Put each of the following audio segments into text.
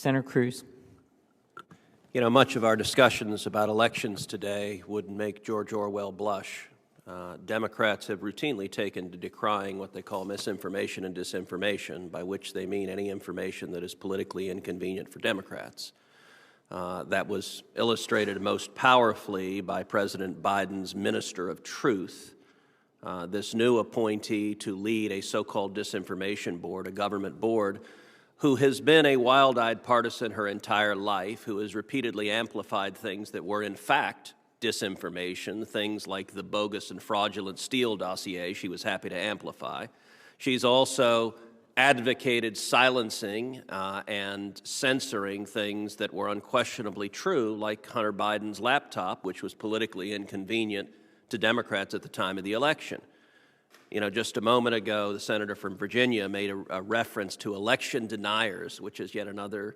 Senator Cruz. You know, much of our discussions about elections today would make George Orwell blush. Democrats have routinely taken to decrying what they call misinformation and disinformation, by which they mean any information that is politically inconvenient for Democrats. That was illustrated most powerfully by President Biden's Minister of Truth, this new appointee to lead a so-called disinformation board, a government board, who has been a wild-eyed partisan her entire life, who has repeatedly amplified things that were in fact disinformation, things like the bogus and fraudulent Steele dossier she was happy to amplify. She's also advocated silencing and censoring things that were unquestionably true, like Hunter Biden's laptop, which was politically inconvenient to Democrats at the time of the election. You know, just a moment ago, the senator from Virginia made a reference to election deniers, which is yet another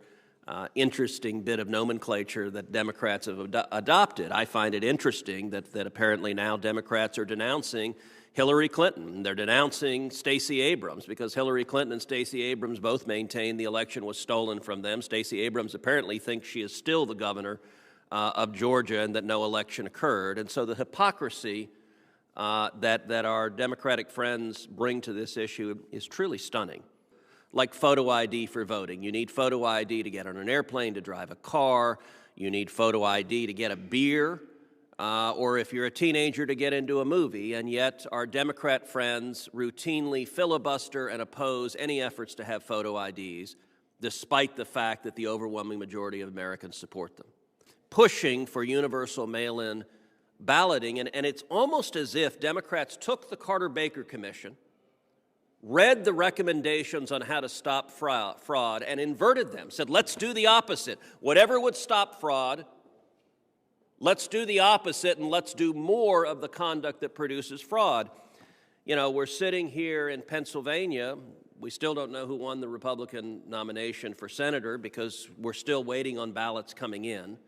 interesting bit of nomenclature that Democrats have adopted. I find it interesting that apparently now Democrats are denouncing Hillary Clinton. They're denouncing Stacey Abrams because Hillary Clinton and Stacey Abrams both maintain the election was stolen from them. Stacey Abrams apparently thinks she is still the governor of Georgia and that no election occurred. And so the hypocrisy that our Democratic friends bring to this issue is truly stunning. Like photo ID for voting. You need photo ID to get on an airplane, to drive a car. You need photo ID to get a beer, or if you're a teenager, to get into a movie. And yet our Democrat friends routinely filibuster and oppose any efforts to have photo IDs, despite the fact that the overwhelming majority of Americans support them. Pushing for universal mail-in balloting, and it's almost as if Democrats took the Carter-Baker Commission, read the recommendations on how to stop fraud, and inverted them, said, let's do the opposite. Whatever would stop fraud, let's do the opposite, and let's do more of the conduct that produces fraud. You know, we're sitting here in Pennsylvania. We still don't know who won the Republican nomination for senator because we're still waiting on ballots coming in.